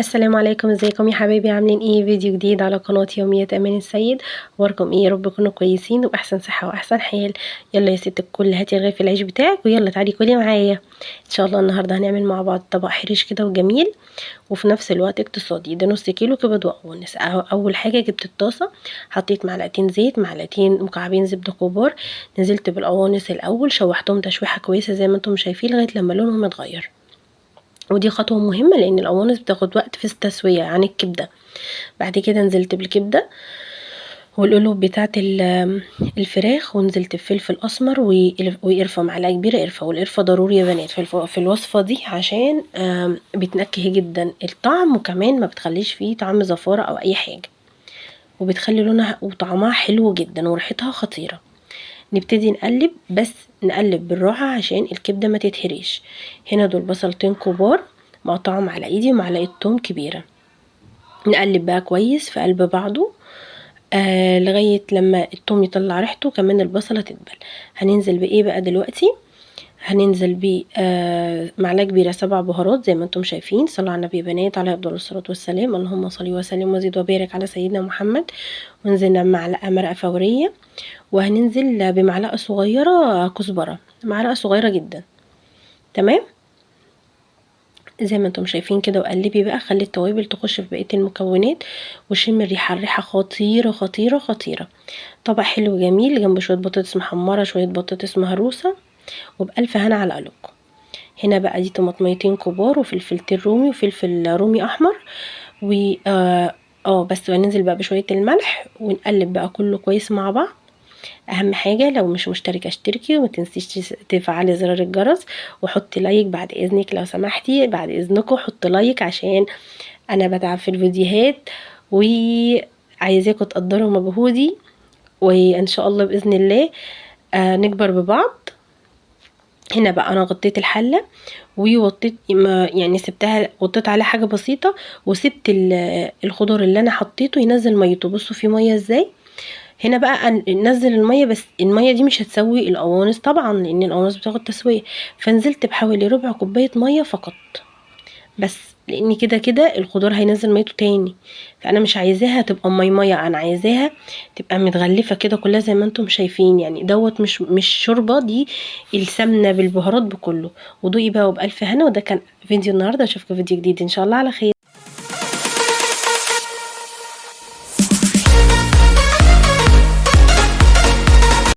السلام عليكم، ازيكم يا حبايبي؟ عاملين ايه؟ فيديو جديد على قناة يوميات امان السيد. اخباركم ايه؟ يا رب تكونوا كويسين وباحسن صحة واحسن حال. يلا يا ست الكل، هاتي رغيف العيش بتاعك ويلا تعالي كلي معايا. ان شاء الله النهارده هنعمل مع بعض طبق حرش كده وجميل وفي نفس الوقت اقتصادي. ده نص كيلو كبد وقوانص. اول حاجه جبت الطاسه، حطيت معلقتين زيت، معلقتين مكعبين زبده كبار، نزلت بالقوانص الاول، شوحتهم تشويحه كويسه زي ما انتم شايفين لغايه لما لونهم اتغير. ودي خطوة مهمة لأن القوانص بتاخد وقت في التسوية عن الكبدة. بعد كده نزلت بالكبدة والقلوب بتاعت الفراخ، ونزلت بفلفل أسمر وقرفة، معلقة كبيرة قرفة. والقرفة ضروري يا بنات في الوصفة دي عشان بتنكه جدا الطعم، وكمان ما بتخليش فيه طعم زفارة أو أي حاجة، وبتخلي لونها وطعمها حلو جدا وريحتها خطيرة. نبتدي نقلب، بس نقلب بالراحة عشان الكبدة ما تتهريش. هنا دول بصلتين كبار مقطعهم على ايدي ومعلقة توم كبيرة. نقلب بقى كويس في قلب بعضه لغاية لما التوم يطلع ريحته، كمان البصلة تدبل. هننزل بايه بقى دلوقتي؟ هننزل ب معلقة كبيرة 7 بهارات زي ما انتم شايفين. صلوا على النبي يا بنات عليه افضل الصلاة والسلام. اللهم صل وسلم وزد وبارك على سيدنا محمد. ونزلنا بمعلقة مرقة فورية، وهننزل بمعلقة صغيرة كزبرة، معلقة صغيرة جدا. تمام زي ما انتم شايفين كده. وقلبي بقى، خلي التوابل تخش في بقية المكونات وشم الريحة خطيرة خطيرة خطيرة. طبق حلو جميل جنب شوية بطاطس محمرة، شوية بطاطس مهروسة، وبألف هنا على قلوبكم. هنا بقى دي طماطميتين كبار وفلفلتين رومي وفلفل رومي احمر و بس. وننزل بقى بشوية الملح ونقلب بقى كله كويس مع بعض. اهم حاجه لو مش مشتركه اشتركي، وما تنسيش تفعلي زرار الجرس وحطي لايك بعد اذنك لو سمحتي. بعد اذنكم حطي لايك عشان انا بتعب في الفيديوهات وعايزاكم تقدروا مجهودي، وان شاء الله باذن الله نكبر ببعض. هنا بقى انا غطيت الحله ووطيت، يعني سبتها، غطيت عليها حاجه بسيطه، وسبت الخضار اللي انا حطيته ينزل ميته. بصوا في ميه ازاي. هنا بقى ننزل الميه، بس الميه دي مش هتسوي القوانص طبعا لان القوانص بتاخد تسويه. فنزلت بحوالي ربع كوبايه ميه فقط، بس لان كده كده الخضار هينزل ميته تاني، فانا مش عايزاها تبقى ميه، انا عايزاها تبقى متغلفه كده كلها زي ما انتم شايفين. يعني دوت مش شوربه، دي السمنه بالبهارات بكله. ودوقي بقى وبالف هنا. وده كان فيديو النهارده، اشوفكم فيديو جديد ان شاء الله على خير.